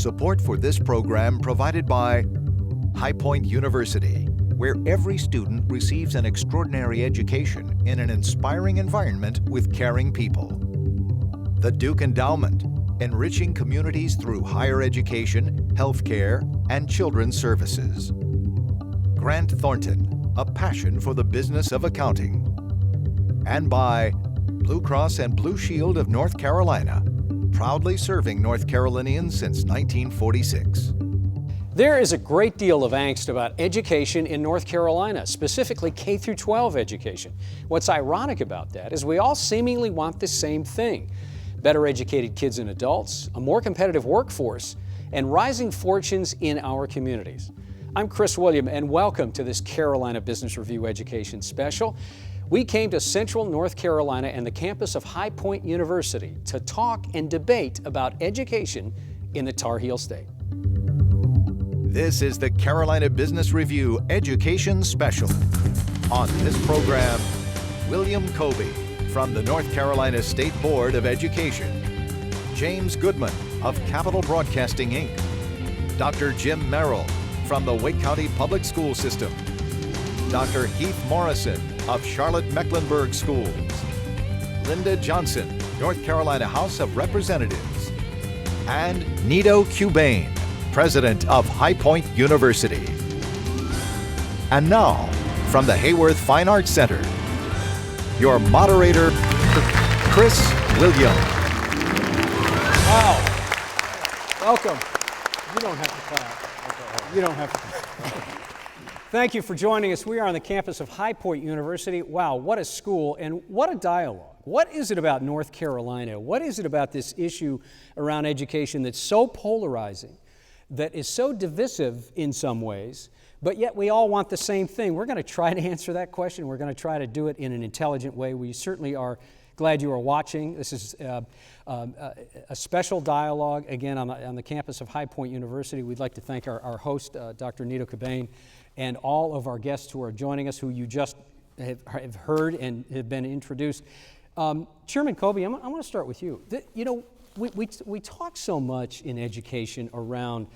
Support for this program provided by High Point University, where every student receives an extraordinary education in an inspiring environment with caring people. The Duke Endowment, enriching communities through higher education, healthcare, and children's services. Grant Thornton, a passion for the business of accounting. And by Blue Cross and Blue Shield of North Carolina, proudly serving North Carolinians since 1946. There is a great deal of angst about education in North Carolina, specifically K through 12 education. What's ironic about that is we all seemingly want the same thing: better educated kids and adults, a more competitive workforce, and rising fortunes in our communities. I'm Chris William, and welcome to this Carolina Business Review Education Special. We came to Central North Carolina and the campus of High Point University to talk and debate about education in the Tar Heel State. This is the Carolina Business Review Education Special. On this program, William Cobey from the North Carolina State Board of Education, James Goodmon of Capital Broadcasting, Inc., Dr. Jim Merrill from the Wake County Public School System, Dr. Heath Morrison of Charlotte-Mecklenburg Schools, Linda Johnson, North Carolina House of Representatives, and Nido Qubein, President of High Point University. And now, from the Hayworth Fine Arts Center, your moderator, Chris William. Wow. Welcome. You don't have to clap. You don't have to clap. Thank you for joining us. We are on the campus of High Point University. Wow, what a school and what a dialogue. What is it about North Carolina? What is it about this issue around education that's so polarizing, that is so divisive in some ways, but yet we all want the same thing? We're going to try to answer that question. We're going to try to do it in an intelligent way. We certainly are glad you are watching. This is a special dialogue, again, on the campus of High Point University. We'd like to thank our host, Dr. Nido Qubein, and all of our guests who are joining us, who you just have heard and have been introduced. Chairman Cobey, I want to start with you. We talk so much in education around,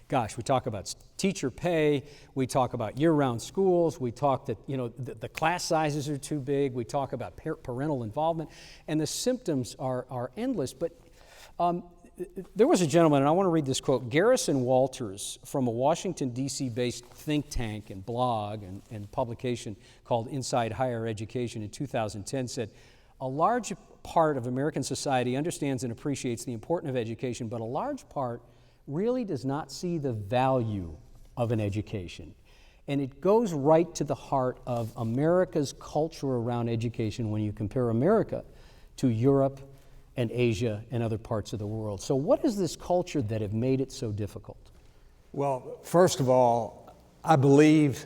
we talk about teacher pay, we talk about year-round schools, we talk that, the class sizes are too big, we talk about parental involvement, and the symptoms are endless. But there was a gentleman, and I want to read this quote. Garrison Walters, from a Washington, D.C.-based think tank and blog and publication called Inside Higher Education in 2010, said, "A large part of American society understands and appreciates the importance of education, but a large part really does not see the value of an education." And it goes right to the heart of America's culture around education when you compare America to Europe and Asia and other parts of the world. So what is this culture that have made it so difficult? Well, first of all, I believe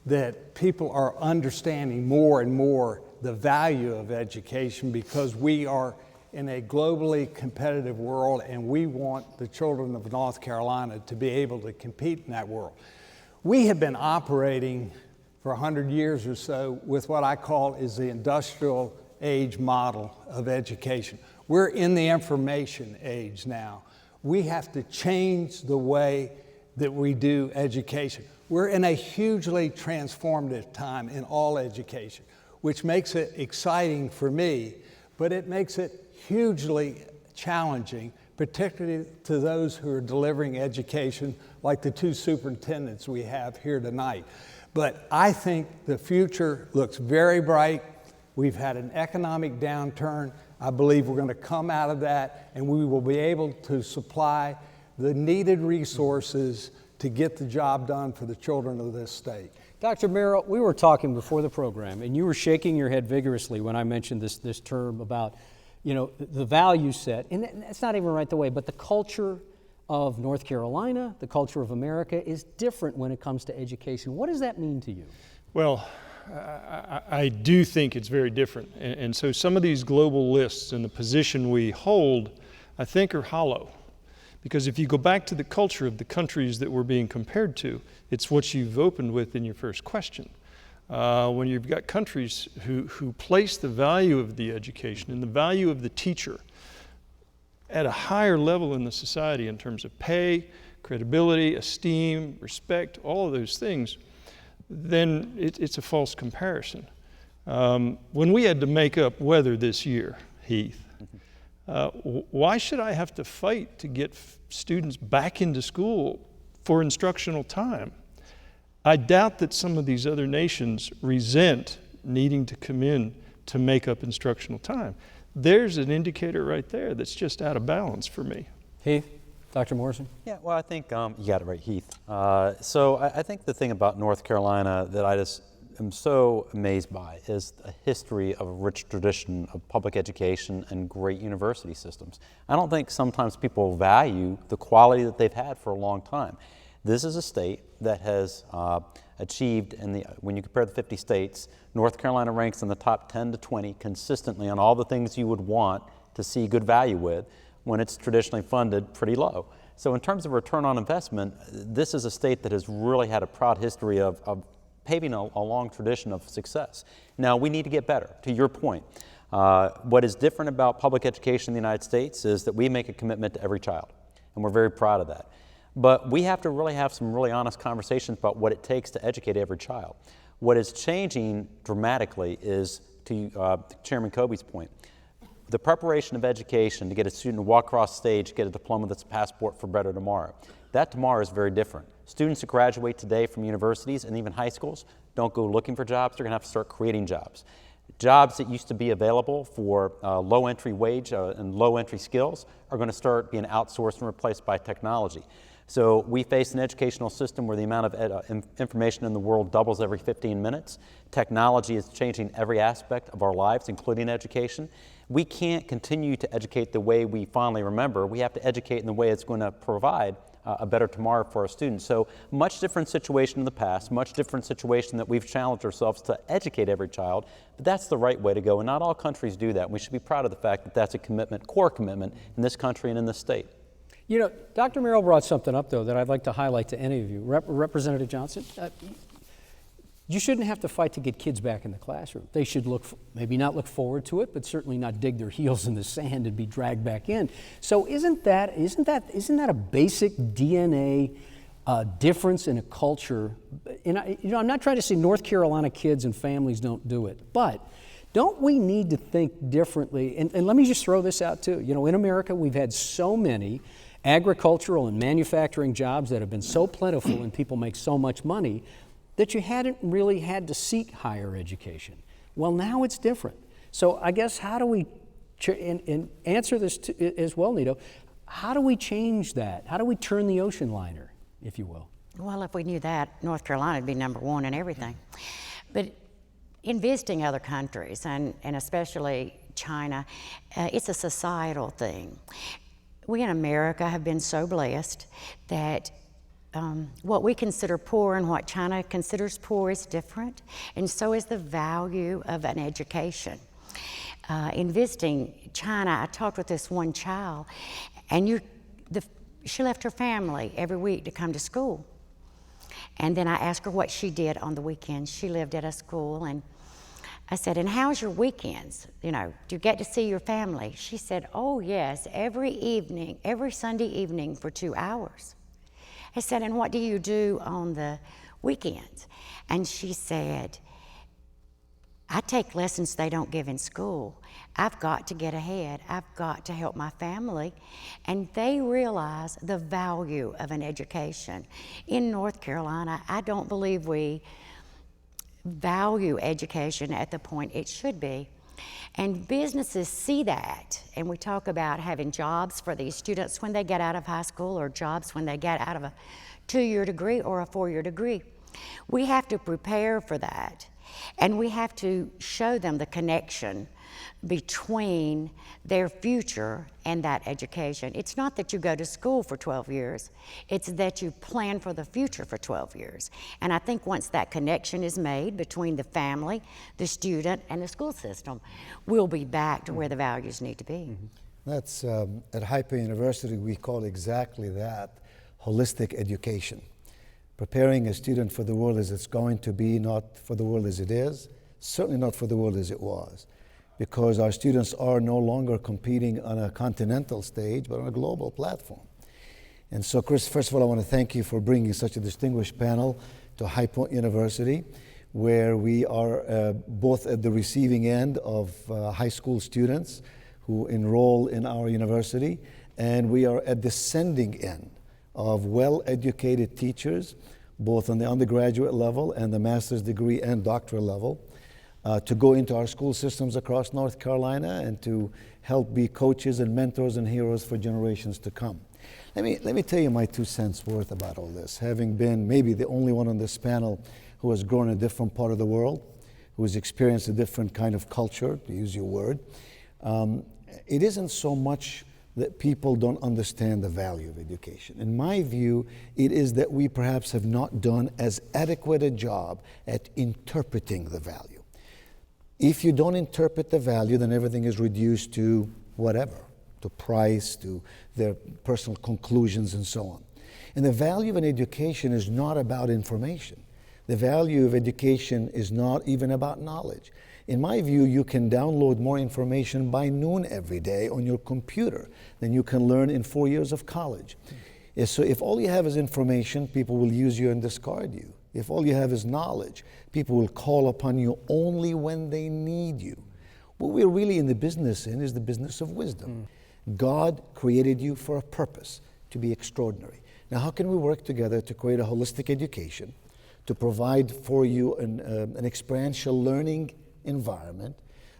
that people are understanding more and more the value of education because we are in a globally competitive world and we want the children of North Carolina to be able to compete in that world. We have been operating for 100 years or so with what I call is the industrial age model of education. We're in the information age now. We have to change the way that we do education. We're in a hugely transformative time in all education, which makes it exciting for me, but it makes it hugely challenging, particularly to those who are delivering education, like the two superintendents we have here tonight. But I think the future looks very bright. We've had an economic downturn. I believe we're going to come out of that, and we will be able to supply the needed resources to get the job done for the children of this state. Dr. Merrill, we were talking before the program, and you were shaking your head vigorously when I mentioned this term about, the value set, and it's not even right the way, but the culture of North Carolina, the culture of America is different when it comes to education. What does that mean to you? Well, I do think it's very different. And so some of these global lists and the position we hold, I think are hollow. Because if you go back to the culture of the countries that we're being compared to, it's what you've opened with in your first question. When you've got countries who place the value of the education and the value of the teacher at a higher level in the society in terms of pay, credibility, esteem, respect, all of those things, then it's a false comparison. When we had to make up weather this year, Heath, why should I have to fight to get students back into school for instructional time? I doubt that some of these other nations resent needing to come in to make up instructional time. There's an indicator right there that's just out of balance for me. Heath, Dr. Morrison? Yeah, well, I think you got it right, Heath. So I think the thing about North Carolina that I just am so amazed by is a history of a rich tradition of public education and great university systems. I don't think sometimes people value the quality that they've had for a long time. This is a state that has achieved, when you compare the 50 states, North Carolina ranks in the top 10 to 20 consistently on all the things you would want to see good value with, when it's traditionally funded pretty low. So in terms of return on investment, this is a state that has really had a proud history of paving a long tradition of success. Now, we need to get better, to your point. What is different about public education in the United States is that we make a commitment to every child, and we're very proud of that. But we have to really have some really honest conversations about what it takes to educate every child. What is changing dramatically is, to Chairman Cobey's point, the preparation of education to get a student to walk across stage, get a diploma that's a passport for better tomorrow. That tomorrow is very different. Students that graduate today from universities and even high schools don't go looking for jobs, they're gonna have to start creating jobs. Jobs that used to be available for low entry wage and low entry skills are gonna start being outsourced and replaced by technology. So we face an educational system where the amount of information in the world doubles every 15 minutes. Technology is changing every aspect of our lives, including education. We can't continue to educate the way we fondly remember. We have to educate in the way it's going to provide a better tomorrow for our students. So much different situation in the past, much different situation that we've challenged ourselves to educate every child, but that's the right way to go, and not all countries do that. We should be proud of the fact that that's a commitment, core commitment in this country and in this state. You know, Dr. Merrill brought something up, though, that I'd like to highlight to any of you. Representative Johnson, you shouldn't have to fight to get kids back in the classroom. They should maybe not look forward to it, but certainly not dig their heels in the sand and be dragged back in. So isn't that a basic DNA difference in a culture? And I'm not trying to say North Carolina kids and families don't do it, but don't we need to think differently? And let me just throw this out too. You know, in America, we've had so many agricultural and manufacturing jobs that have been so plentiful and people make so much money that you hadn't really had to seek higher education. Well, now it's different. So I guess how do we, and answer this as well, Nido, how do we change that? How do we turn the ocean liner, if you will? Well, if we knew that, North Carolina would be number one in everything. But in visiting other countries, and especially China, it's a societal thing. We in America have been so blessed that what we consider poor and what China considers poor is different, and so is the value of an education. In visiting China, I talked with this one child, and she left her family every week to come to school. And then I asked her what she did on the weekends. She lived at a school, and I said, and how's your weekends? You know, do you get to see your family? She said, oh yes, every evening, every Sunday evening for 2 hours. I said, and what do you do on the weekends? And she said, I take lessons they don't give in school. I've got to get ahead. I've got to help my family. And they realize the value of an education. In North Carolina, I don't believe we value education at the point it should be. And businesses see that, and we talk about having jobs for these students when they get out of high school, or jobs when they get out of a 2-year degree or a 4-year degree. We have to prepare for that, and we have to show them the connection between their future and that education. It's not that you go to school for 12 years, it's that you plan for the future for 12 years. And I think once that connection is made between the family, the student, and the school system, we'll be back to where the values need to be. That's, at Hyper University, we call exactly that holistic education. Preparing a student for the world as it's going to be, not for the world as it is, certainly not for the world as it was. because our students are no longer competing on a continental stage, but on a global platform. And so, Chris, first of all, I want to thank you for bringing such a distinguished panel to High Point University, where we are both at the receiving end of high school students who enroll in our university, and we are at the sending end of well-educated teachers, both on the undergraduate level and the master's degree and doctoral level, to go into our school systems across North Carolina and to help be coaches and mentors and heroes for generations to come. Let me tell you my 2 cents worth about all this, having been maybe the only one on this panel who has grown in a different part of the world, who has experienced a different kind of culture, to use your word. It isn't so much that people don't understand the value of education. In my view, it is that we perhaps have not done as adequate a job at interpreting the value. If you don't interpret the value, then everything is reduced to whatever, to price, to their personal conclusions, and so on. And the value of an education is not about information. The value of education is not even about knowledge. In my view, you can download more information by noon every day on your computer than you can learn in 4 years of college. So if all you have is information, people will use you and discard you. If all you have is knowledge, people will call upon you only when they need you. What we're really in the business in is the business of wisdom. God created you for a purpose, to be extraordinary. Now, how can we work together to create a holistic education, to provide for you an experiential learning environment,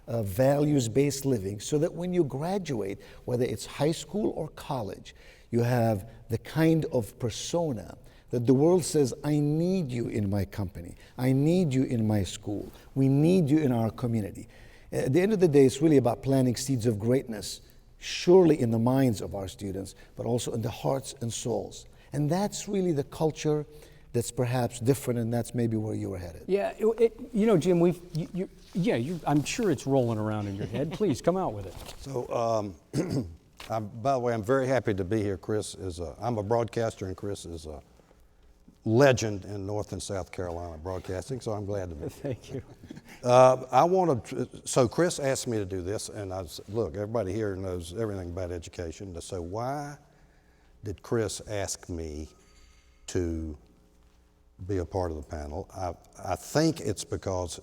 values-based living, so that when you graduate, whether it's high school or college, you have the kind of persona that the world says, I need you in my company, I need you in my school, we need you in our community. At the end of the day, it's really about planting seeds of greatness, surely in the minds of our students, but also in the hearts and souls. And that's really the culture that's perhaps different, and that's maybe where you were headed. Yeah, Jim, I'm sure it's rolling around in your head. Please, come out with it. So, by the way, I'm very happy to be here. I'm a broadcaster, and Chris is a legend in North and South Carolina broadcasting, so I'm glad to be here. Thank you. So Chris asked me to do this, and I said, look, everybody here knows everything about education, so why did Chris ask me to be a part of the panel? I think it's because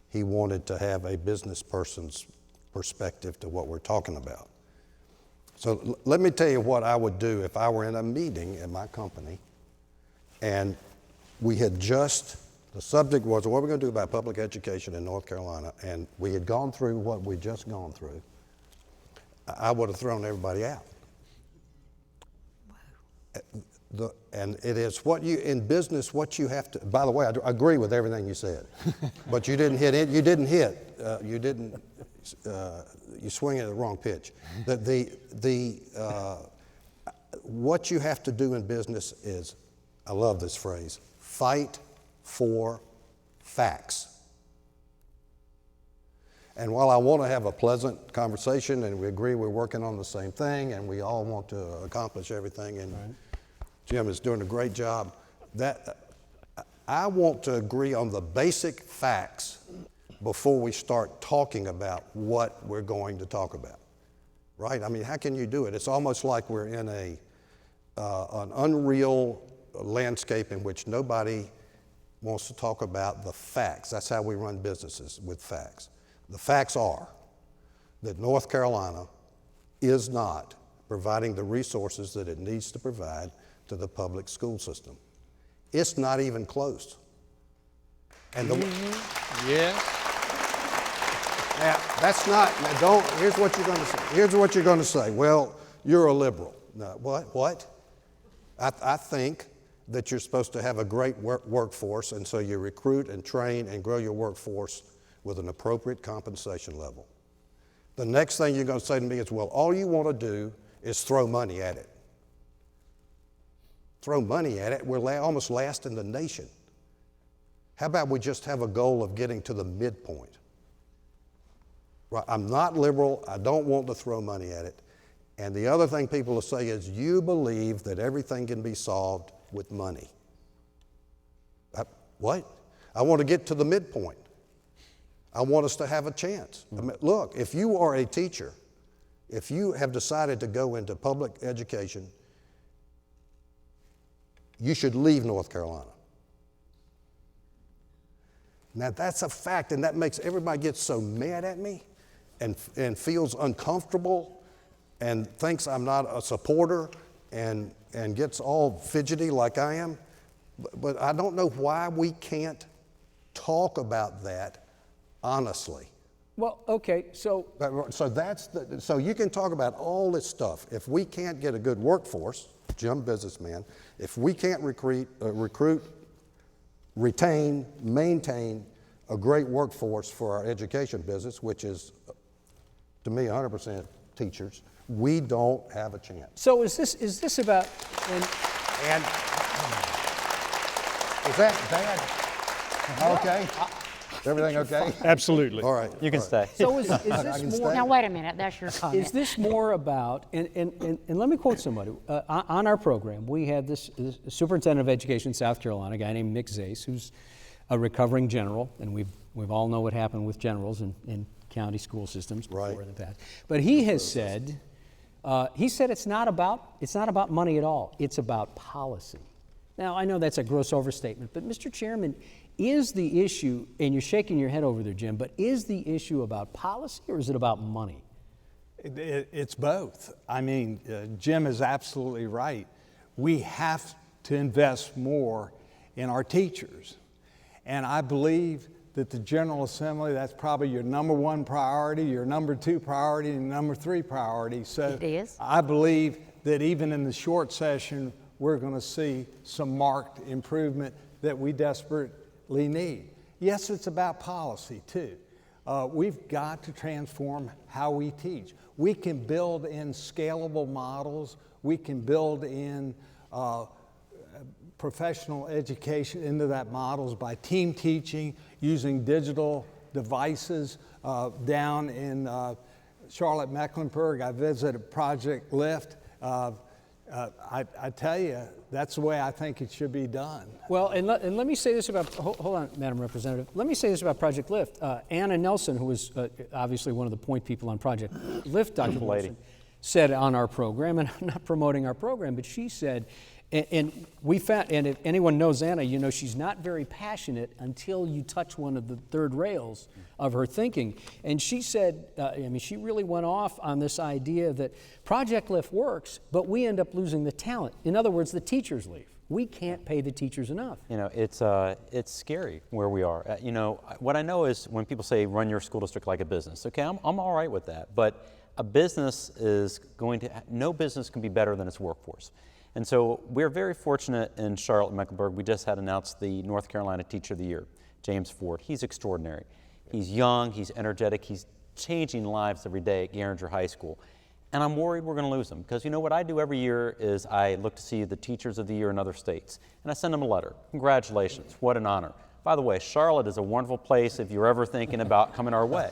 he wanted to have a business person's perspective to what we're talking about. So let me tell you what I would do if I were in a meeting at my company and the subject was, what are we going to do about public education in North Carolina? And we had gone through what we'd just gone through. I would have thrown everybody out. And it is in business, what you have to, by the way, I agree with everything you said, but you didn't hit it, you swing it at the wrong pitch. What you have to do in business is, I love this phrase, fight for facts. And while I want to have a pleasant conversation and we agree we're working on the same thing and we all want to accomplish everything, and right. Jim is doing a great job, I want to agree on the basic facts before we start talking about what we're going to talk about, right? I mean, how can you do it? It's almost like we're in an unreal landscape in which nobody wants to talk about the facts. That's how we run businesses, with facts. The facts are that North Carolina is not providing the resources that it needs to provide to the public school system. It's not even close. And Yeah. Now, that's not, here's what you're going to say. Well, you're a liberal. No, what? I think that you're supposed to have a great workforce, and so you recruit and train and grow your workforce with an appropriate compensation level. The next thing you're going to say to me is, well, all you want to do is throw money at it. Throw money at it, we're almost last in the nation. How about we just have a goal of getting to the midpoint? Right, I'm not liberal, I don't want to throw money at it. And the other thing people will say is, you believe that everything can be solved with money. What? I want to get to the midpoint. I want us to have a chance. I mean, look, if you are a teacher, if you have decided to go into public education, you should leave North Carolina. Now that's a fact, and that makes everybody get so mad at me and feels uncomfortable and thinks I'm not a supporter and gets all fidgety like I am. But I don't know why we can't talk about that honestly. Well, okay, so So you can talk about all this stuff. If we can't get a good workforce, Jim businessman, if we can't recruit, retain, maintain a great workforce for our education business, which is, to me, 100% teachers, we don't have a chance. so is this about? And is that bad? Okay. Everything okay? Absolutely. All right. You can stay. So is this more? Now, wait a minute, that's your comment. Is this more about, and let me quote somebody, on our program, we had this superintendent of education in South Carolina, a guy named Nick Zase, who's a recovering general, and we've all know what happened with generals in county school systems before Right. the past. But he has said, it's not about money at all, it's about policy. Now, I know that's a gross overstatement, but Mr. Chairman, is the issue, and you're shaking your head over there, Jim, but is the issue about policy or is it about money? It's both. I mean, Jim is absolutely right. We have to invest more in our teachers. And I believe that the General Assembly, that's probably your number one priority, your number two priority, and number three priority. So It is. I believe that even in the short session, we're going to see some marked improvement that we desperately need. Yes, it's about policy too. We've got to transform how we teach. We can build in scalable models. We can build in professional education into that models by team teaching, using digital devices. Down in Charlotte-Mecklenburg, I visited Project Lift. I tell you, that's the way I think it should be done. Well, and let me say this about, hold on, Madam Representative. Let me say this about Project Lift. Anna Nelson, who was obviously one of the point people on Project Lift, Dr. Morrison, said on our program, and I'm not promoting our program, but she said, and we found, and if anyone knows Anna, you know she's not very passionate until you touch one of the third rails of her thinking. And she said, she really went off on this idea that Project Lift works, but we end up losing the talent. In other words, the teachers leave. We can't pay the teachers enough. You know, it's scary where we are. What I know is when people say run your school district like a business, okay, I'm all right with that. But a business is no business can be better than its workforce. And so we're very fortunate in Charlotte-Mecklenburg. We just had announced the North Carolina Teacher of the Year, James Ford. He's extraordinary. He's young, he's energetic, he's changing lives every day at Garinger High School. And I'm worried we're going to lose him because you know what I do every year is I look to see the Teachers of the Year in other states. And I send them a letter. Congratulations, what an honor. By the way, Charlotte is a wonderful place if you're ever thinking about coming our way.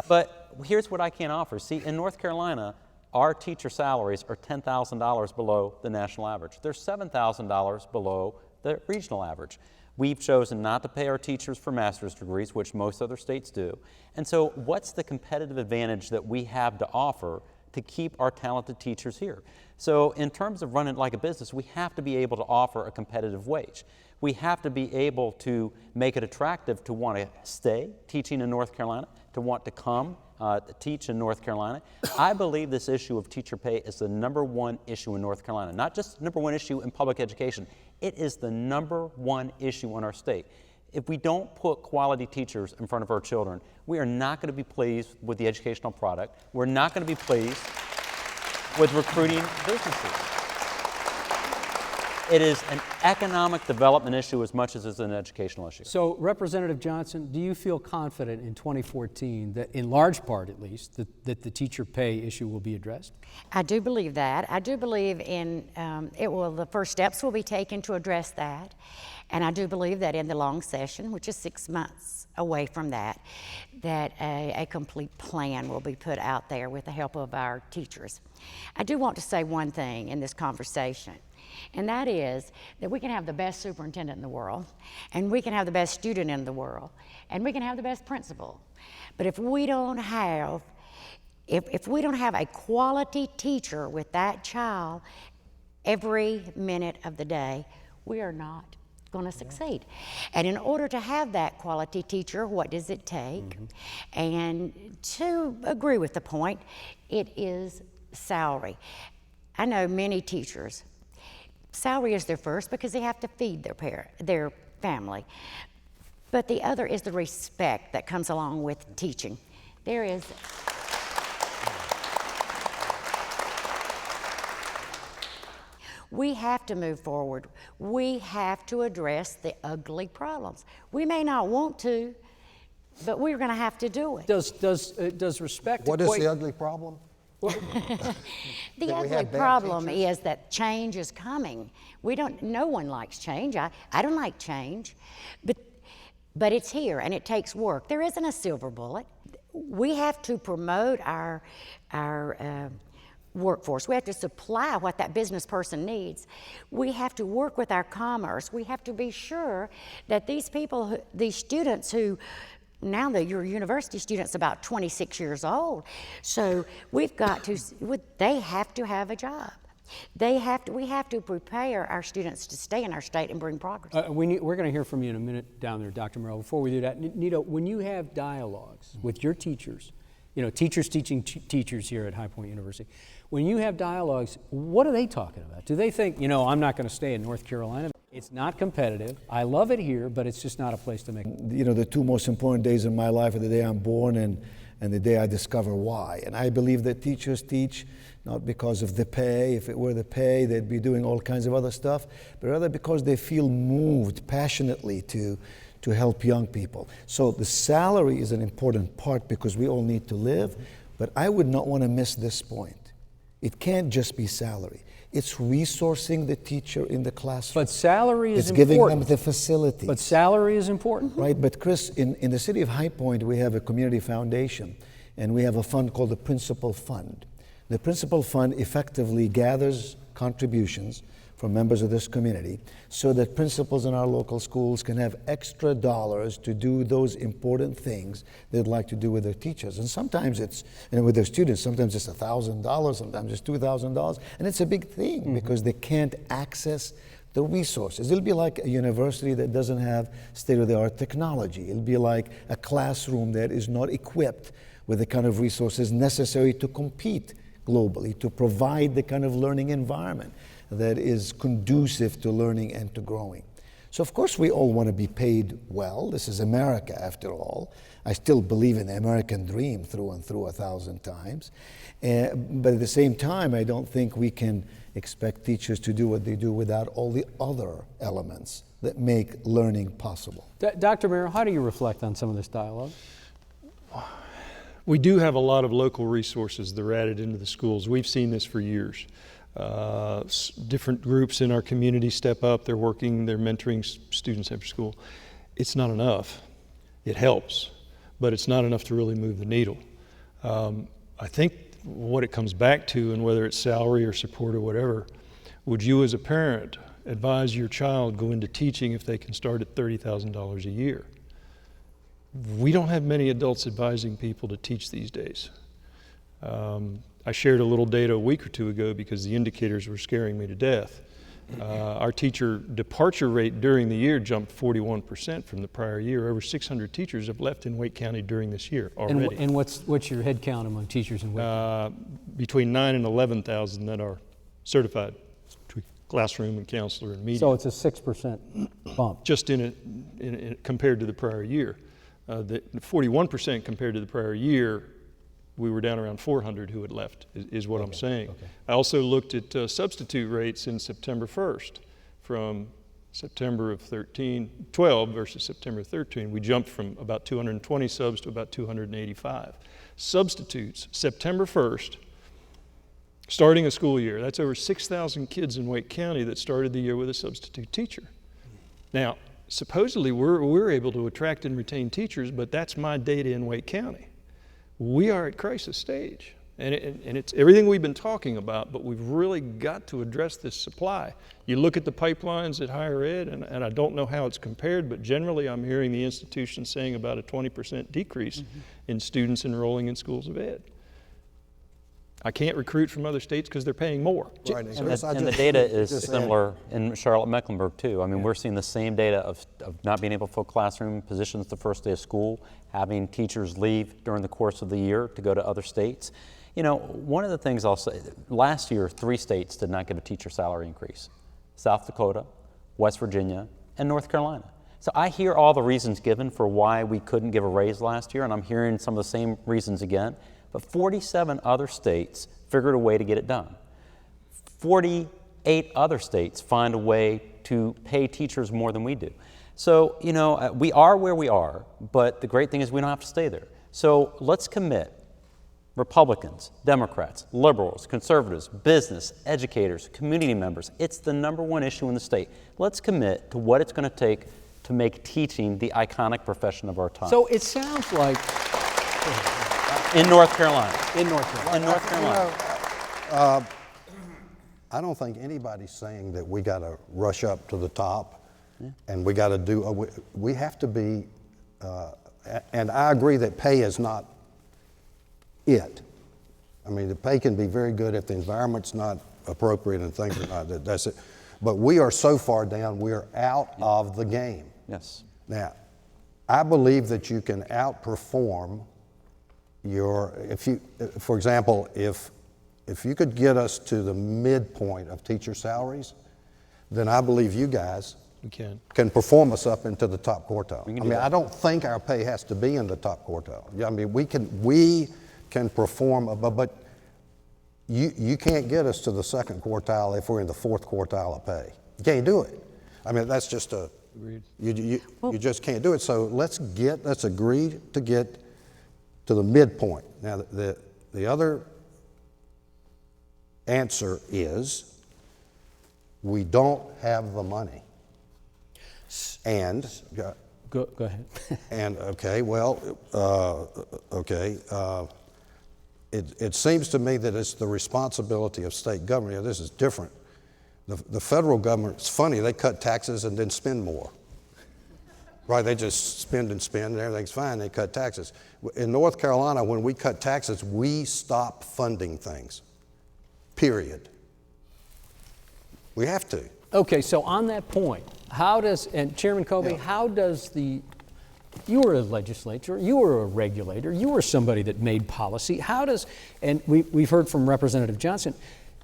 But here's what I can't offer. See, in North Carolina, our teacher salaries are $10,000 below the national average. They're $7,000 below the regional average. We've chosen not to pay our teachers for master's degrees, which most other states do. And so what's the competitive advantage that we have to offer to keep our talented teachers here? So in terms of running like a business, we have to be able to offer a competitive wage. We have to be able to make it attractive to want to stay teaching in North Carolina, to want to come teach in North Carolina. I believe this issue of teacher pay is the number one issue in North Carolina, not just the number one issue in public education. It is the number one issue in our state. If we don't put quality teachers in front of our children, we are not going to be pleased with the educational product. We're not going to be pleased with recruiting businesses. It is an economic development issue as much as it's an educational issue. So, Representative Johnson, do you feel confident in 2014 that, in large part at least, that the teacher pay issue will be addressed? I do believe that. I do believe in the first steps will be taken to address that. And I do believe that in the long session, which is 6 months away from that a complete plan will be put out there with the help of our teachers. I do want to say one thing in this conversation. And that is that we can have the best superintendent in the world, and we can have the best student in the world, and we can have the best principal. But if we don't have a quality teacher with that child every minute of the day, we are not going to succeed. And in order to have that quality teacher, what does it take? And to agree with the point, it is salary. I know many teachers, salary is their first because they have to feed their family. But the other is the respect that comes along with teaching. There is we have to move forward. We have to address the ugly problems. We may not want to, but we're going to have to do it. Does respect What is equate- the ugly problem? The ugly problem is that change is coming. No one likes change. I don't like change, but it's here and it takes work. There isn't a silver bullet. We have to promote our workforce. We have to supply what that business person needs. We have to work with our commerce. We have to be sure that these people, these students who, now that your university student's about 26 years old, so we've got to, they have to have a job. We have to prepare our students to stay in our state and bring progress. We're going to hear from you in a minute down there, Dr. Merrill. Before we do that, Nido, when you have dialogues with your teachers, teachers teaching teachers here at High Point University, when you have dialogues, what are they talking about? Do they think, I'm not going to stay in North Carolina? It's not competitive. I love it here, but it's just not a place to make. The two most important days in my life are the day I'm born and the day I discover why. And I believe that teachers teach not because of the pay. If it were the pay, they'd be doing all kinds of other stuff, but rather because they feel moved passionately to help young people. So the salary is an important part because we all need to live, but I would not want to miss this point. It can't just be salary. It's resourcing the teacher in the classroom. But salary is important. It's important. giving them the facilities. But salary is important? Right, but Chris, in the city of High Point, we have a community foundation, and we have a fund called the Principal Fund. The Principal Fund effectively gathers contributions from members of this community so that principals in our local schools can have extra dollars to do those important things they'd like to do with their teachers. And sometimes it's, with their students, sometimes it's $1,000, sometimes it's $2,000, and it's a big thing because they can't access the resources. It'll be like a university that doesn't have state-of-the-art technology. It'll be like a classroom that is not equipped with the kind of resources necessary to compete globally, to provide the kind of learning environment that is conducive to learning and to growing. So of course we all want to be paid well. This is America after all. I still believe in the American dream through and through 1,000 times. But at the same time, I don't think we can expect teachers to do what they do without all the other elements that make learning possible. Dr. Merrill, how do you reflect on some of this dialogue? We do have a lot of local resources that are added into the schools. We've seen this for years. Different groups in our community step up, they're working, they're mentoring students after school. It's not enough. It helps, but it's not enough to really move the needle. I think what it comes back to, and whether it's salary or support or whatever, would you as a parent advise your child go into teaching if they can start at $30,000 a year? We don't have many adults advising people to teach these days. I shared a little data a week or two ago because the indicators were scaring me to death. Our teacher departure rate during the year jumped 41% from the prior year. Over 600 teachers have left in Wake County during this year already. And what's your head count among teachers in Wake County? Between 9,000 and 11,000 that are certified classroom and counselor and media. So it's a 6% bump. Just in compared to the prior year. The 41% compared to the prior year, we were down around 400 who had left, is what I'm saying. Okay. I also looked at substitute rates in September 1st. From September of 12 versus September 13, we jumped from about 220 subs to about 285. Substitutes, September 1st, starting a school year, that's over 6,000 kids in Wake County that started the year with a substitute teacher. Now, supposedly we're able to attract and retain teachers, but that's my data in Wake County. We are at crisis stage. And it's everything we've been talking about, but we've really got to address this supply. You look at the pipelines at higher ed, and I don't know how it's compared, but generally I'm hearing the institutions saying about a 20% decrease in students enrolling in schools of ed. I can't recruit from other states because they're paying more. Right. And the data is similar in Charlotte-Mecklenburg too. I mean, we're seeing the same data of not being able to fill classroom positions the first day of school, having teachers leave during the course of the year to go to other states. You know, one of the things I'll say, last year 3 states did not give a teacher salary increase: South Dakota, West Virginia, and North Carolina. So I hear all the reasons given for why we couldn't give a raise last year, and I'm hearing some of the same reasons again. But 47 other states figured a way to get it done. 48 other states find a way to pay teachers more than we do. So, you know, we are where we are, but the great thing is we don't have to stay there. So let's commit, Republicans, Democrats, liberals, conservatives, business, educators, community members. It's the #1 issue in the state. Let's commit to what it's going to take to make teaching the iconic profession of our time. So it sounds like In North Carolina. in North Carolina. In North Carolina. I don't think anybody's saying that we got to rush up to the top, and we got to do. We have to be, and I agree that pay is not it. I mean, the pay can be very good if the environment's not appropriate and things are not. That's it. But we are so far down, we are out of the game. Yes. Now, I believe that you can outperform for example, if you could get us to the midpoint of teacher salaries, then I believe you guys can perform us up into the top quartile. I mean, I don't think our pay has to be in the top quartile. I mean, we can perform, but you can't get us to the second quartile if we're in the 4th quartile of pay. You can't do it. I mean, that's just you just can't do it. So let's agree to get to the midpoint. Now, the other answer is we don't have the money. And Go ahead. and okay, well, it seems to me that it's the responsibility of state government. This is different. The federal government, it's funny, they cut taxes and then spend more. Right, they just spend and spend and everything's fine, they cut taxes. In North Carolina, when we cut taxes, we stop funding things, period. We have to. Okay, so on that point, and Chairman Cobey, how does you were a legislator, you were a regulator, you were somebody that made policy, and we've heard from Representative Johnson,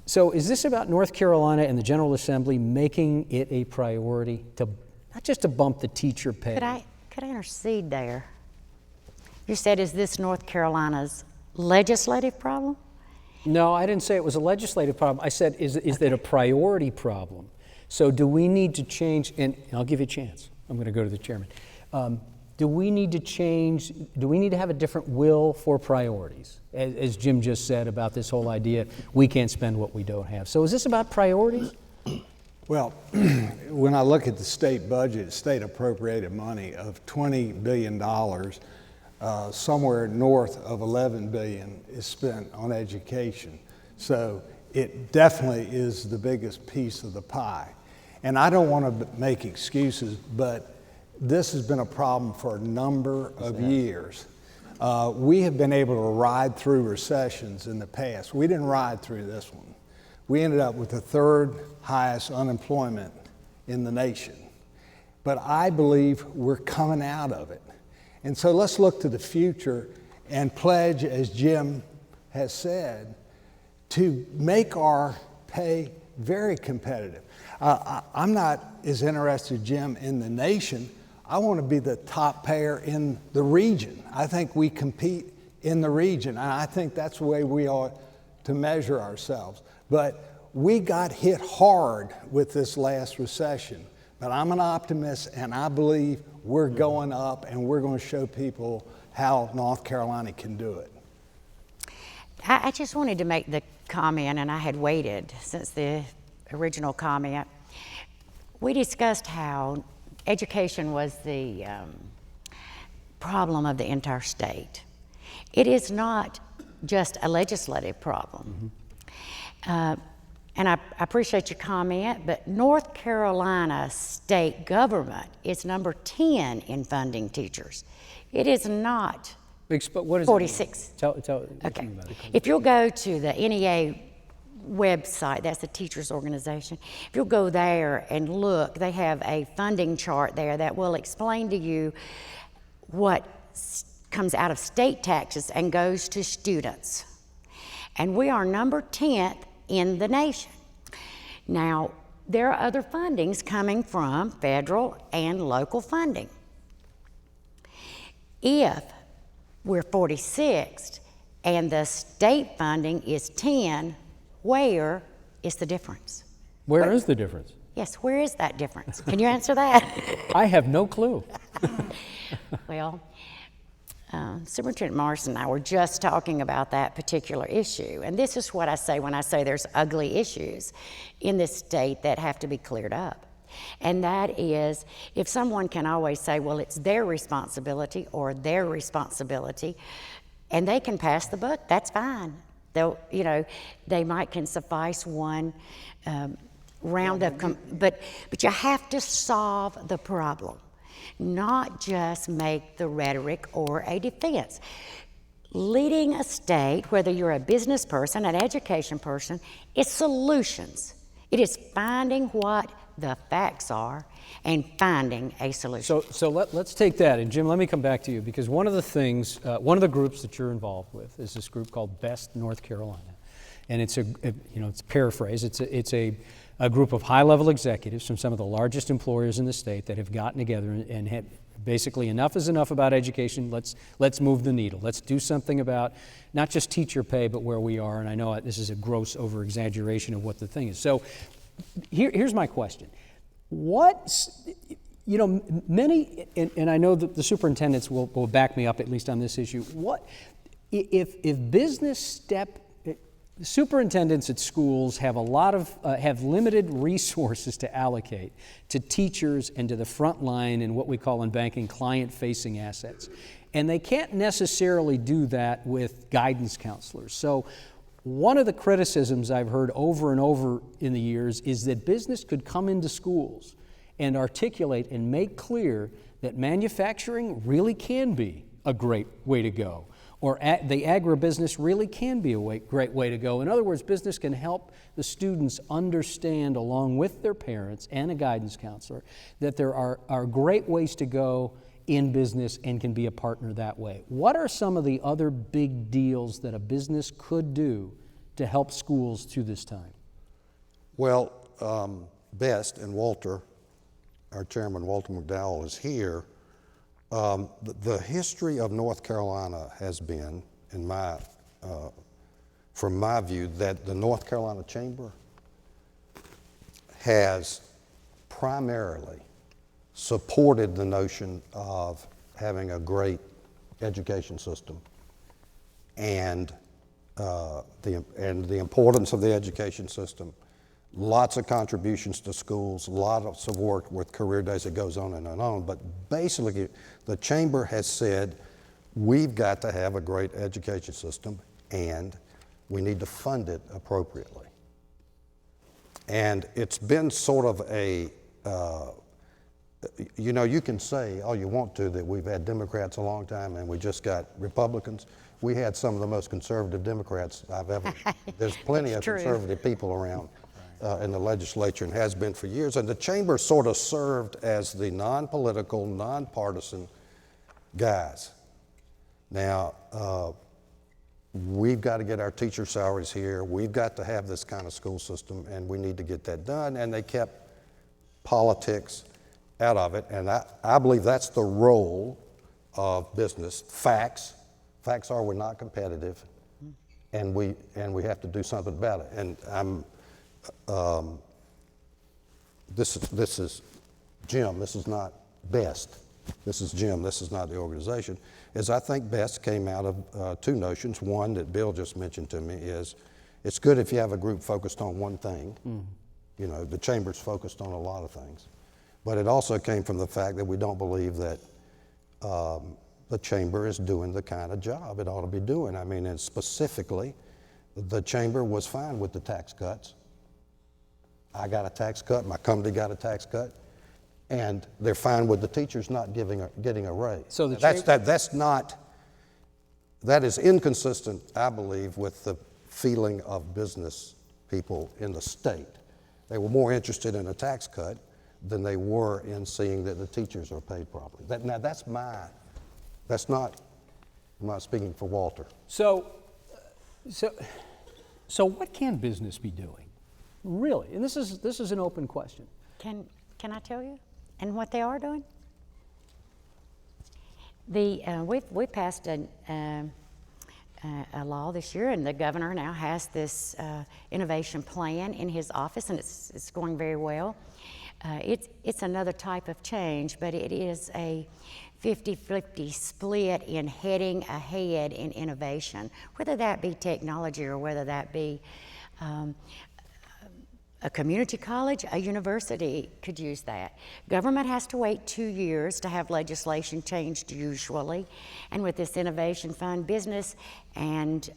so is this about North Carolina and the General Assembly making it a priority to not just to bump the teacher pay? Could I intercede there? You said, is this North Carolina's legislative problem? No, I didn't say it was a legislative problem. I said, is it a priority problem? So do we need to change, and I'll give you a chance. I'm going to go to the chairman. Do we need to have a different will for priorities? As Jim just said about this whole idea, we can't spend what we don't have. So is this about priorities? Well, when I look at the state budget, state appropriated money of $20 billion, somewhere north of $11 billion is spent on education. So it definitely is the biggest piece of the pie. And I don't want to make excuses, but this has been a problem for a number of years. We have been able to ride through recessions in the past. We didn't ride through this one. We ended up with the 3rd highest unemployment in the nation. But I believe we're coming out of it. And so let's look to the future and pledge, as Jim has said, to make our pay very competitive. I'm not as interested, Jim, in the nation. I want to be the top payer in the region. I think we compete in the region, and I think that's the way we ought to measure ourselves. But we got hit hard with this last recession. But I'm an optimist, and I believe we're going up, and we're going to show people how North Carolina can do it. I just wanted to make the comment, and I had waited since the original comment. We discussed how education was the problem of the entire state. It is not just a legislative problem. And I appreciate your comment, but North Carolina state government is number 10 in funding teachers. It is not What is 46. Tell Okay. If you'll go to the NEA website, that's the teachers organization, if you'll go there and look, they have a funding chart there that will explain to you what comes out of state taxes and goes to students. And we are number 10th in the nation. Now, there are other fundings coming from federal and local funding. If we're 46th and the state funding is 10, where is the difference? Where is the difference? Yes, where is that difference? Can you answer that? I have no clue. Well, Superintendent Morrison and I were just talking about that particular issue, and this is what I say when I say there's ugly issues in this state that have to be cleared up. And that is, if someone can always say, well, it's their responsibility or their responsibility, and they can pass the buck, that's fine. They'll, you know, they might can suffice one round of, but you have to solve the problem, not just make the rhetoric or a defense. Leading a state, whether you're a business person, an education person, is solutions. It is finding what the facts are and finding a solution. So let's take that, and Jim, let me come back to you, because one of the things, one of the groups that you're involved with is this group called Best North Carolina, and it's it's a paraphrase. It's a group of high-level executives from some of the largest employers in the state that have gotten together and had basically enough is enough about education. Let's move the needle. Let's do something about not just teacher pay, but where we are. And I know this is a gross over-exaggeration of what the thing is. So here's my question. Many, and I know that the superintendents will back me up at least on this issue. What if business superintendents at schools have have limited resources to allocate to teachers and to the front line and what we call in banking client-facing assets, and they can't necessarily do that with guidance counselors. So one of the criticisms I've heard over and over in the years is that business could come into schools and articulate and make clear that manufacturing really can be a great way to go, or the agribusiness really can be a great way to go. In other words, business can help the students understand, along with their parents and a guidance counselor, that there are great ways to go in business and can be a partner that way. What are some of the other big deals that a business could do to help schools through this time? Well, Best and Walter, our chairman Walter McDowell, is here. The history of North Carolina has been, from my view, that the North Carolina Chamber has primarily supported the notion of having a great education system and the importance of the education system. Lots of contributions to schools, lots of work with career days that goes on and on. But basically, the Chamber has said, we've got to have a great education system and we need to fund it appropriately. And it's been sort of a, you can say all you want to that we've had Democrats a long time and we just got Republicans. We had some of the most conservative Democrats I've ever, there's plenty of conservative people around in the legislature and has been for years. And the Chamber sort of served as the non-political, non-partisan guys. Now, we've got to get our teacher salaries here. We've got to have this kind of school system, and we need to get that done. And they kept politics out of it. And I believe that's the role of business. Facts are we're not competitive, and we have to do something about it. And this is Jim. This is not Best. This is Jim. This is not the organization. I think Best came out of two notions. One that Bill just mentioned to me is it's good if you have a group focused on one thing. The Chamber's focused on a lot of things. But it also came from the fact that we don't believe that the chamber is doing the kind of job it ought to be doing. I mean, and specifically, the chamber was fine with the tax cuts. I got a tax cut, my company got a tax cut, and they're fine with the teachers not getting a raise. So the that is inconsistent, I believe, with the feeling of business people in the state. They were more interested in a tax cut than they were in seeing that the teachers are paid properly. I'm not speaking for Walter. So what can business be doing, really? And this is an open question. Can I tell you? And what they are doing? We passed a law this year, and the governor now has this innovation plan in his office, and it's going very well. It's another type of change, but it is a 50-50 split in heading ahead in innovation, whether that be technology or whether that be a community college, a university could use that. Government has to wait 2 years to have legislation changed usually, and with this innovation fund, business and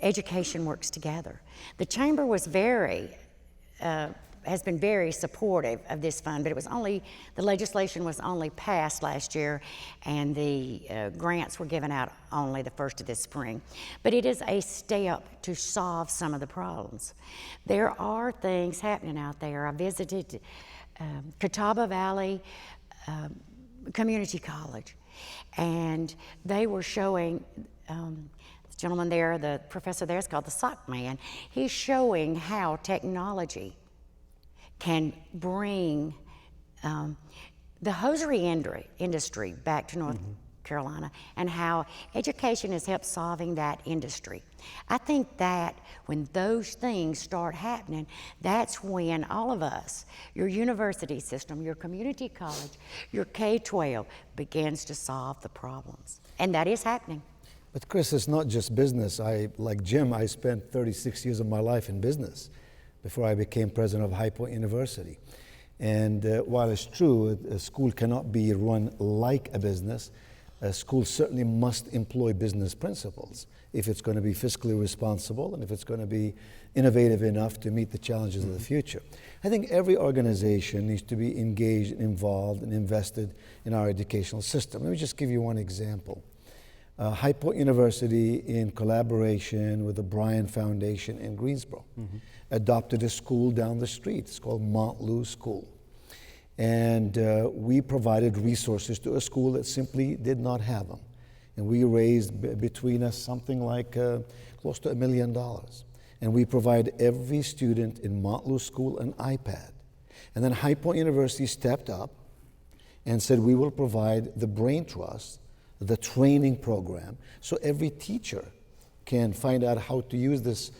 education works together. The chamber was has been very supportive of this fund, but the legislation was only passed last year, and the grants were given out only the first of this spring. But it is a step to solve some of the problems. There are things happening out there. I visited Catawba Valley Community College, and they were showing, the gentleman there, the professor there, is called the Sock Man. He's showing how technology can bring the hosiery industry back to North Carolina, and how education has helped solving that industry. I think that when those things start happening, that's when all of us, your university system, your community college, your K-12, begins to solve the problems. And that is happening. But Chris, it's not just business. Like Jim, I spent 36 years of my life in business before I became president of High Point University. And while it's true, a school cannot be run like a business, a school certainly must employ business principles if it's going to be fiscally responsible and if it's going to be innovative enough to meet the challenges of the future. I think every organization needs to be engaged, involved, and invested in our educational system. Let me just give you one example. High Point University, in collaboration with the Bryan Foundation in Greensboro, adopted a school down the street. It's called Montlou School. And we provided resources to a school that simply did not have them. And we raised between us something like close to $1 million. And we provide every student in Montlou School an iPad. And then High Point University stepped up and said, we will provide the brain trust, the training program, so every teacher can find out how to use this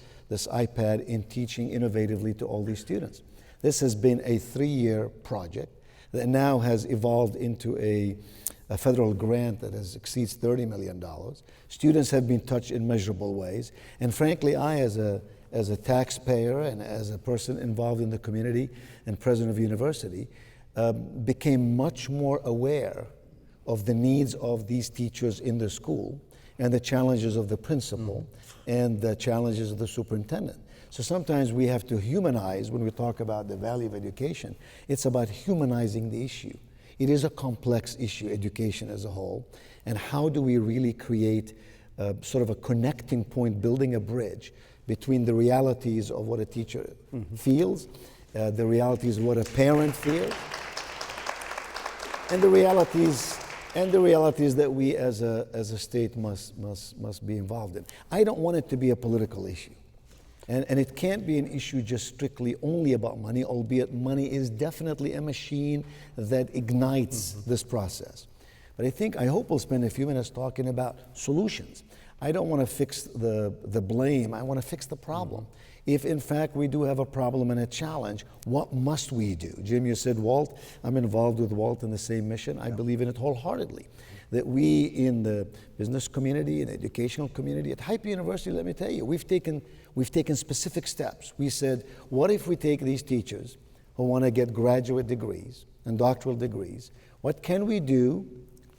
iPad in teaching innovatively to all these students. This has been a 3-year project that now has evolved into a federal grant that exceeds $30 million. Students have been touched in measurable ways. And frankly, I, as a taxpayer and as a person involved in the community and president of the university, became much more aware of the needs of these teachers in the school and the challenges of the principal and the challenges of the superintendent. So sometimes we have to humanize when we talk about the value of education. It's about humanizing the issue. It is a complex issue, education as a whole, and how do we really create sort of a connecting point, building a bridge between the realities of what a teacher feels, the realities of what a parent feels, and the realities that we as a state must be involved in. I don't want it to be a political issue. And it can't be an issue just strictly only about money, albeit money is definitely a machine that ignites this process. But I hope we'll spend a few minutes talking about solutions. I don't want to fix the blame, I want to fix the problem. If in fact we do have a problem and a challenge, what must we do? Jim, you said Walt. I'm involved with Walt in the same mission. I believe in it wholeheartedly. That we in the business community and educational community at High Point University, let me tell you, we've taken specific steps. We said, what if we take these teachers who want to get graduate degrees and doctoral degrees, what can we do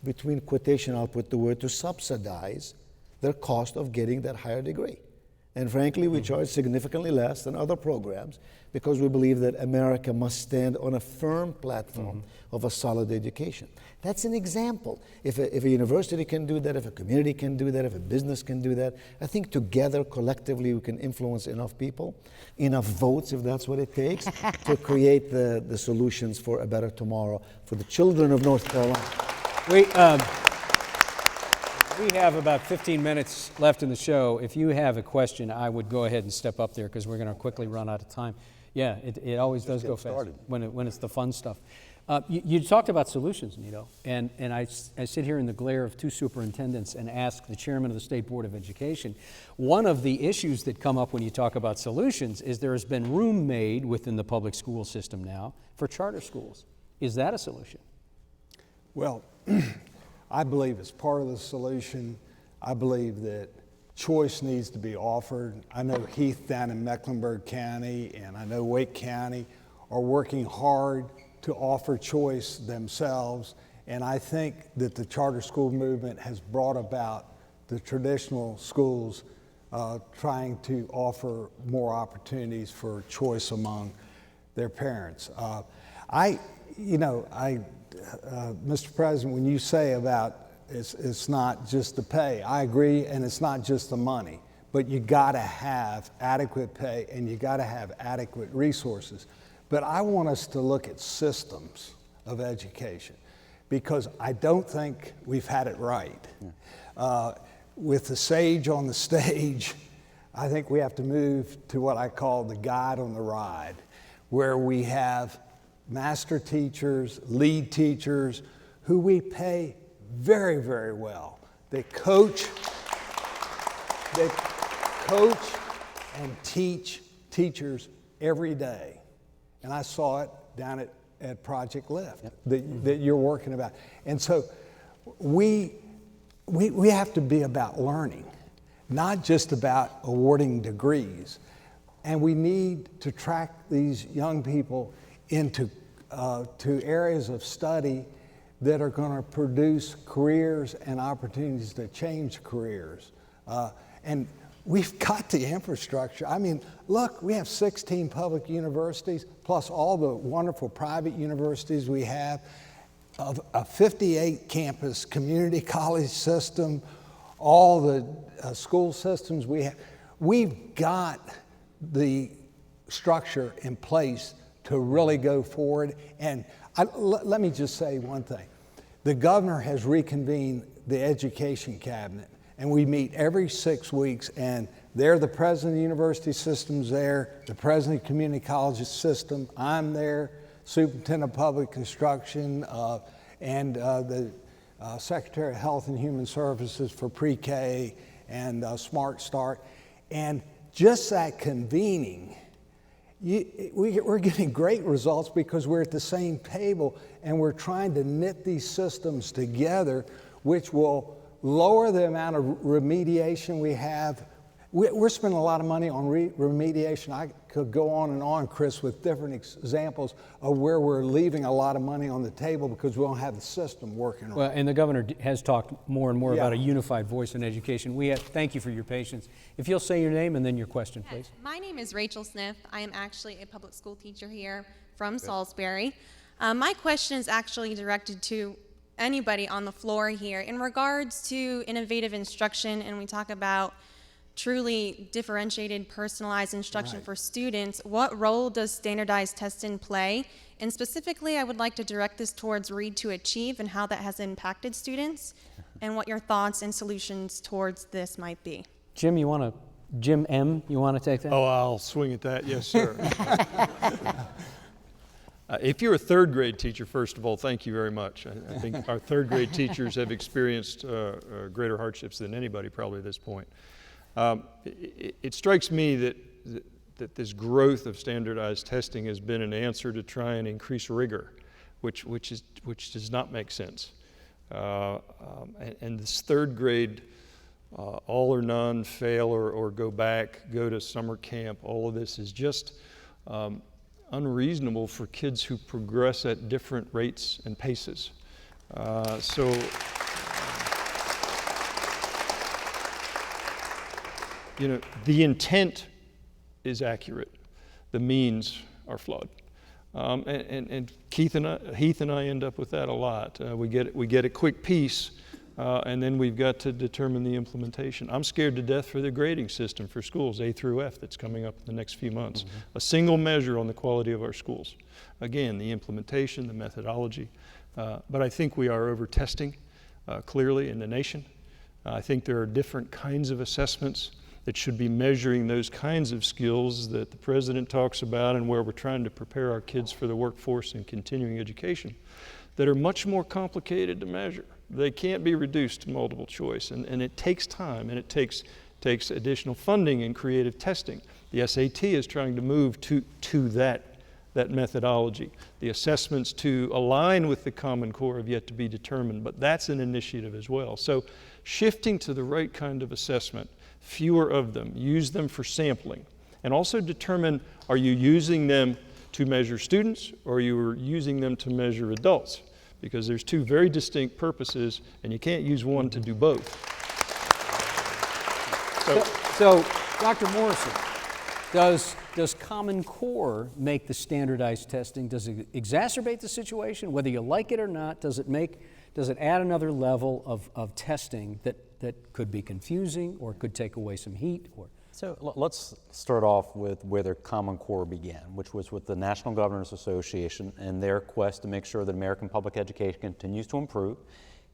between quotation, I'll put the word, to subsidize their cost of getting that higher degree. And frankly, we charge significantly less than other programs because we believe that America must stand on a firm platform of a solid education. That's an example. If a university can do that, if a community can do that, if a business can do that, I think together, collectively, we can influence enough people, enough votes, if that's what it takes, to create the solutions for a better tomorrow for the children of North Carolina. We have about 15 minutes left in the show. If you have a question, I would go ahead and step up there because we're going to quickly run out of time. Yeah, it always does go fast when it's the fun stuff. You talked about solutions, Nido, and I sit here in the glare of two superintendents and ask the chairman of the State Board of Education. One of the issues that come up when you talk about solutions is there has been room made within the public school system now for charter schools. Is that a solution? Well, I believe it's part of the solution. I believe that choice needs to be offered. I know Heath down in Mecklenburg County and I know Wake County are working hard to offer choice themselves. And I think that the charter school movement has brought about the traditional schools trying to offer more opportunities for choice among their parents. Mr. President, when you say about it's not just the pay, I agree, and it's not just the money, but you gotta have adequate pay and you gotta have adequate resources. But I want us to look at systems of education because I don't think we've had it right. With the sage on the stage, I think we have to move to what I call the guide on the ride, where we have master teachers, lead teachers, who we pay very, very well. They coach and teach teachers every day. And I saw it down at Project Lift that you're working about. And so we have to be about learning, not just about awarding degrees. And we need to track these young people into to areas of study that are going to produce careers and opportunities to change careers. And we've got the infrastructure. I mean, look, we have 16 public universities, plus all the wonderful private universities we have, of a 58 campus community college system, all the school systems we have. We've got the structure in place to really go forward. And let me just say one thing. The governor has reconvened the education cabinet, and we meet every 6 weeks, and they're the president of the university system's there, the president of the community college system, I'm there, superintendent of public instruction, and the secretary of health and human services for pre-K and Smart Start. And just that convening, we're getting great results because we're at the same table and we're trying to knit these systems together, which will lower the amount of remediation we have. We're spending a lot of money on remediation. I could go on, Chris, with different examples of where we're leaving a lot of money on the table because we don't have the system working right. Well, and the governor has talked more and more about a unified voice in education. Thank you for your patience. If you'll say your name and then your question, please. My name is Rachel Smith. I am actually a public school teacher here from Salisbury. My question is actually directed to anybody on the floor here. In regards to innovative instruction, and we talk about truly differentiated, personalized instruction for students, what role does standardized testing play? And specifically, I would like to direct this towards Read to Achieve and how that has impacted students, and what your thoughts and solutions towards this might be. Jim M., you want to take that? Oh, I'll swing at that, yes, sir. If you're a third grade teacher, first of all, thank you very much. I think our third grade teachers have experienced greater hardships than anybody probably at this point. It strikes me that this growth of standardized testing has been an answer to try and increase rigor, which does not make sense. And this third grade, all or none, fail or go back, go to summer camp, all of this is just unreasonable for kids who progress at different rates and paces. The intent is accurate. The means are flawed. And Heath and I end up with that a lot. We get a quick piece, and then we've got to determine the implementation. I'm scared to death for the grading system for schools, A through F, that's coming up in the next few months. Mm-hmm. A single measure on the quality of our schools. Again, the implementation, the methodology. But I think we are over-testing clearly in the nation. I think there are different kinds of assessments that should be measuring those kinds of skills that the president talks about and where we're trying to prepare our kids for the workforce and continuing education that are much more complicated to measure. They can't be reduced to multiple choice, and it takes time, and it takes additional funding and creative testing. The SAT is trying to move to that methodology. The assessments to align with the Common Core have yet to be determined, but that's an initiative as well. So shifting to the right kind of assessment, fewer of them, use them for sampling, and also determine, are you using them to measure students or are you using them to measure adults? Because there's two very distinct purposes and you can't use one to do both. So Dr. Morrison, does Common Core make the standardized testing? Does it exacerbate the situation? Whether you like it or not, does it add another level of testing that could be confusing or could take away some heat? So let's start off with where the Common Core began, which was with the National Governors Association and their quest to make sure that American public education continues to improve,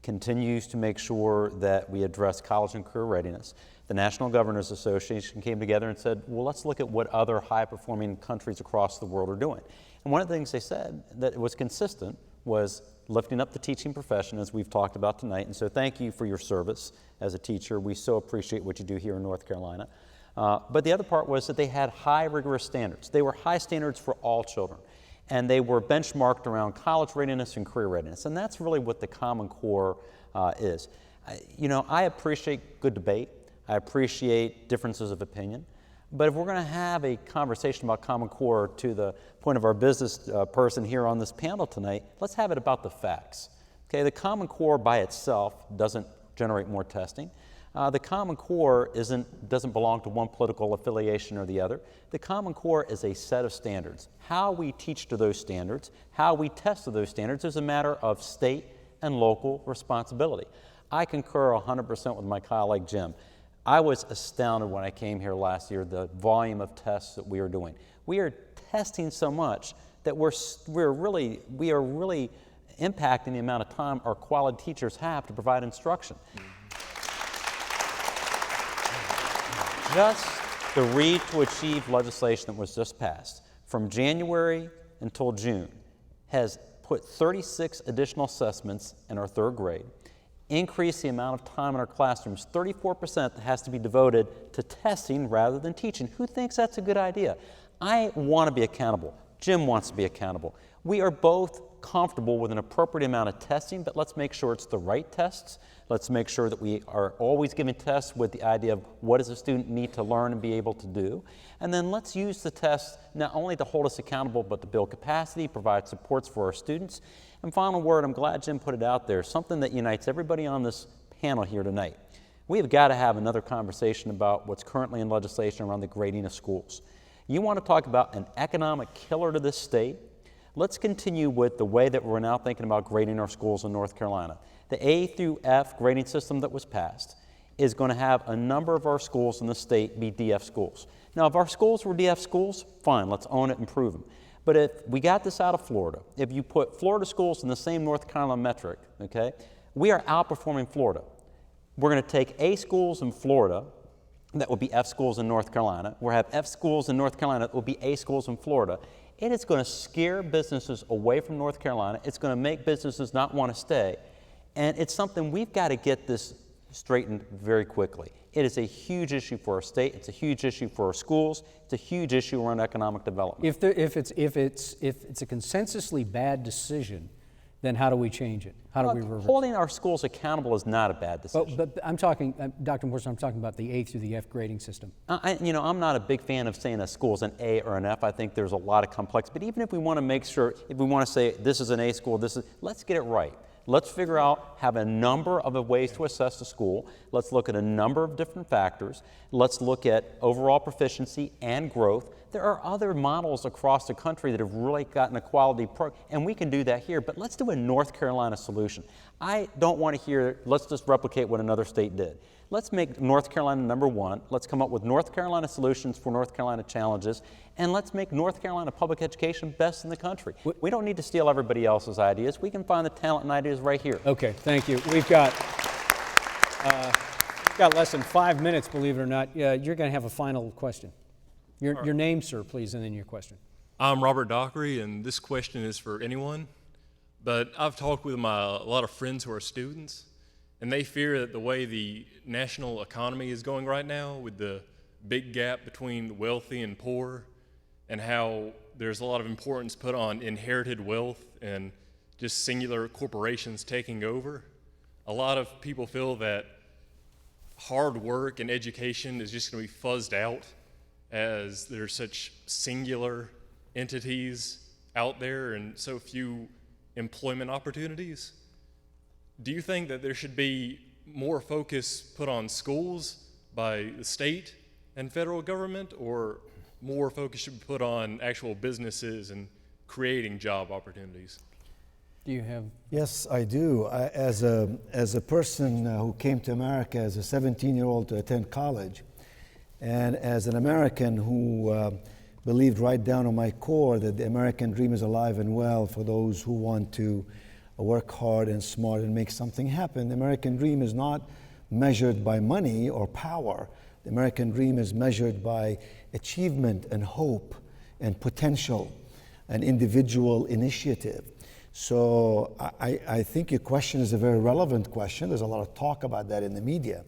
continues to make sure that we address college and career readiness. The National Governors Association came together and said, well, let's look at what other high-performing countries across the world are doing. And one of the things they said that was consistent was lifting up the teaching profession, as we've talked about tonight. And so thank you for your service as a teacher. We so appreciate what you do here in North Carolina. But the other part was that they had high rigorous standards. They were high standards for all children. And they were benchmarked around college readiness and career readiness. And that's really what the Common Core is. I appreciate good debate. I appreciate differences of opinion. But if we're going to have a conversation about Common Core to the point of our business person here on this panel tonight, let's have it about the facts. Okay, the Common Core by itself doesn't generate more testing. The Common Core doesn't belong to one political affiliation or the other. The Common Core is a set of standards. How we teach to those standards, how we test to those standards is a matter of state and local responsibility. I concur 100% with my colleague Jim. I was astounded when I came here last year, the volume of tests that we are doing. We are testing so much that we are really impacting the amount of time our quality teachers have to provide instruction. Just the Read to Achieve legislation that was just passed from January until June has put 36 additional assessments in our third grade, increase the amount of time in our classrooms, 34% that has to be devoted to testing rather than teaching. Who thinks that's a good idea? I want to be accountable. Jim wants to be accountable. We are both comfortable with an appropriate amount of testing, but let's make sure it's the right tests. Let's make sure that we are always giving tests with the idea of what does a student need to learn and be able to do. And then let's use the tests not only to hold us accountable, but to build capacity, provide supports for our students. And final word, I'm glad Jim put it out there, something that unites everybody on this panel here tonight. We have got to have another conversation about what's currently in legislation around the grading of schools. You want to talk about an economic killer to this state? Let's continue with the way that we're now thinking about grading our schools in North Carolina. The A through F grading system that was passed is going to have a number of our schools in the state be DF schools. Now, if our schools were DF schools, fine, let's own it and prove them. But if we got this out of Florida, if you put Florida schools in the same North Carolina metric, okay, we are outperforming Florida. We're going to take A schools in Florida, that will be F schools in North Carolina. We'll have F schools in North Carolina, that will be A schools in Florida. And it's going to scare businesses away from North Carolina. It's going to make businesses not want to stay. And it's something we've got to get this straightened very quickly. It is a huge issue for our state. It's a huge issue for our schools. It's a huge issue around economic development. If it's a consensusly bad decision, then how do we change it? How do we reverse it? Holding our schools accountable is not a bad decision. But I'm talking, Dr. Morrison, I'm talking about the A through the F grading system. I'm not a big fan of saying a school's an A or an F. I think there's a lot of complex. But even if we want to make sure, if we want to say this is an A school, let's get it right. Let's figure out, have a number of ways to assess the school. Let's look at a number of different factors. Let's look at overall proficiency and growth. There are other models across the country that have really gotten a quality program, and we can do that here, but let's do a North Carolina solution. I don't want to hear, let's just replicate what another state did. Let's make North Carolina number one. Let's come up with North Carolina solutions for North Carolina challenges, and let's make North Carolina public education best in the country. We don't need to steal everybody else's ideas. We can find the talent and ideas right here. Okay, thank you. We've got less than 5 minutes, believe it or not. You're going to have a final question. Your name, sir, please, and then your question. I'm Robert Dockery, and this question is for anyone. But I've talked with a lot of friends who are students, and they fear that the way the national economy is going right now, with the big gap between wealthy and poor, and how there's a lot of importance put on inherited wealth and just singular corporations taking over, a lot of people feel that hard work and education is just going to be fuzzed out as there's such singular entities out there and so few employment opportunities. Do you think that there should be more focus put on schools by the state and federal government, or more focus should be put on actual businesses and creating job opportunities? Do you have? Yes, I do. As a person who came to America as a 17-year-old to attend college, and as an American who believed right down on my core that the American dream is alive and well for those who want to work hard and smart and make something happen. The American dream is not measured by money or power. The American dream is measured by achievement and hope and potential and individual initiative. So I think your question is a very relevant question. There's a lot of talk about that in the media.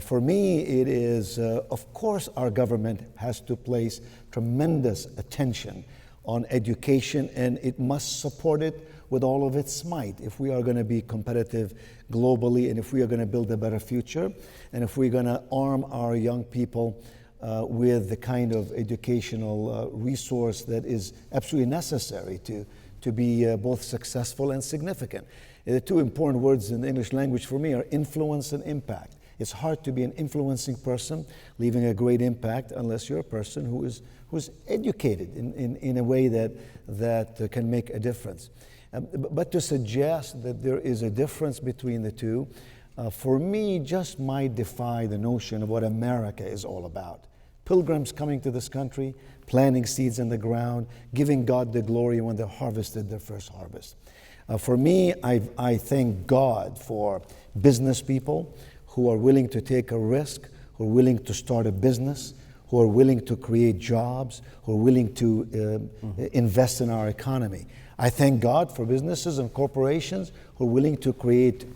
For me, it is, of course, our government has to place tremendous attention on education, and it must support it with all of its might if we are going to be competitive globally, and if we are going to build a better future, and if we're going to arm our young people with the kind of educational resource that is absolutely necessary to be both successful and significant. The two important words in the English language for me are influence and impact. It's hard to be an influencing person, leaving a great impact, unless you're a person who's educated in a way that can make a difference. But to suggest that there is a difference between the two, for me, just might defy the notion of what America is all about. Pilgrims coming to this country, planting seeds in the ground, giving God the glory when they harvested their first harvest. For me, I thank God for business people who are willing to take a risk, who are willing to start a business, who are willing to create jobs, who are willing to invest in our economy. I thank God for businesses and corporations who are willing to create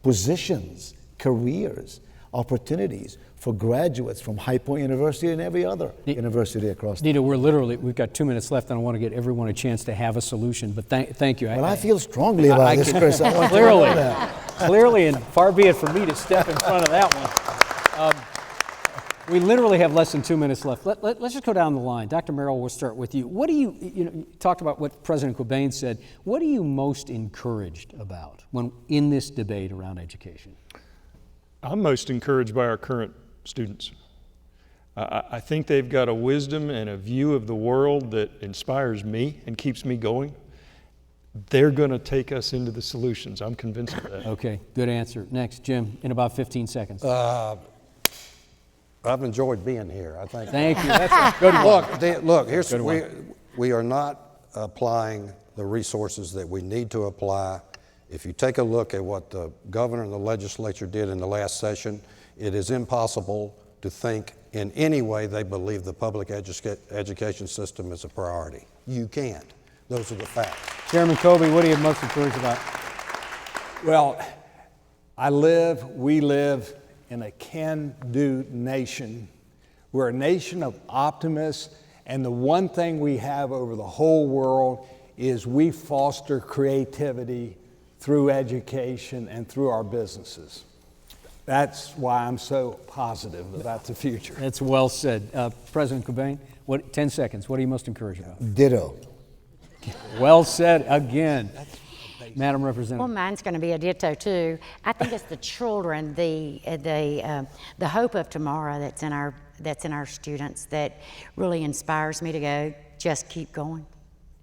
positions, careers, opportunities for graduates from High Point University and every other university across the Nido, we've got 2 minutes left, and I want to get everyone a chance to have a solution, but thank you. Well, I feel strongly about this, Chris. I want clearly, to know that. Clearly, and far be it for me to step in front of that one. We literally have less than 2 minutes left. Let's just go down the line. Dr. Merrill, we'll start with you. What do you talked about what President Qubein said. What are you most encouraged about when in this debate around education? I'm most encouraged by our current students. I think they've got a wisdom and a view of the world that inspires me and keeps me going. They're going to take us into the solutions. I'm convinced of that. Okay, good answer. Next, Jim, in about 15 seconds. I've enjoyed being here. I think. Thank you. That's a good one. Look. Here's we are not applying the resources that we need to apply. If you take a look at what the governor and the legislature did in the last session, it is impossible to think in any way they believe the public education system is a priority. You can't. Those are the facts. Chairman Cobey, what are you most encouraged about? Well, we live in a can-do nation. We're a nation of optimists, and the one thing we have over the whole world is we foster creativity through education and through our businesses. That's why I'm so positive about the future. That's well said. President Qubein, 10 seconds. What are you most encouraged about? Ditto. Well said again. Madam Well, Representative. mine's going to be a ditto too. I think it's the children, the hope of tomorrow that's in our students that really inspires me to go. Just keep going.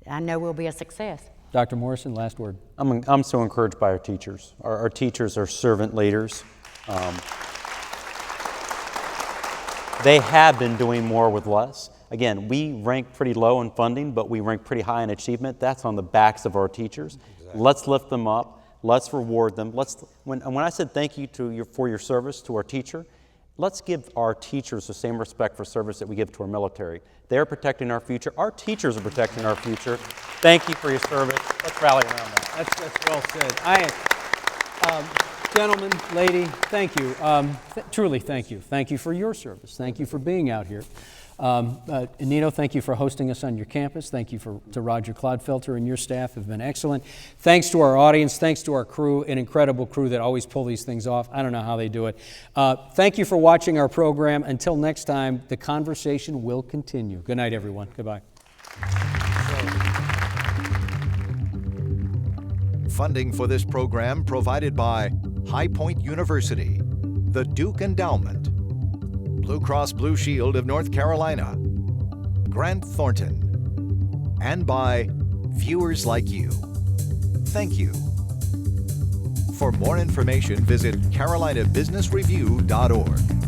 I know we'll be a success. Dr. Morrison, last word. I'm so encouraged by our teachers. Our teachers are servant leaders. They have been doing more with less. Again, we rank pretty low in funding, but we rank pretty high in achievement. That's on the backs of our teachers. Exactly. Let's lift them up. Let's reward them. When I said thank you for your service to our teacher, let's give our teachers the same respect for service that we give to our military. They're protecting our future. Our teachers are protecting our future. Thank you for your service. Let's rally around that. That's well said. Gentlemen, lady, thank you. Truly, thank you. Thank you for your service. Thank you for being out here. Nido, thank you for hosting us on your campus. Thank you to Roger Clodfelter and your staff have been excellent. Thanks to our audience. Thanks to our crew, an incredible crew that always pull these things off. I don't know how they do it. Thank you for watching our program. Until next time, the conversation will continue. Good night, everyone. Goodbye. Funding for this program provided by High Point University, the Duke Endowment, Blue Cross Blue Shield of North Carolina, Grant Thornton, and by viewers like you. Thank you. For more information, visit carolinabusinessreview.org.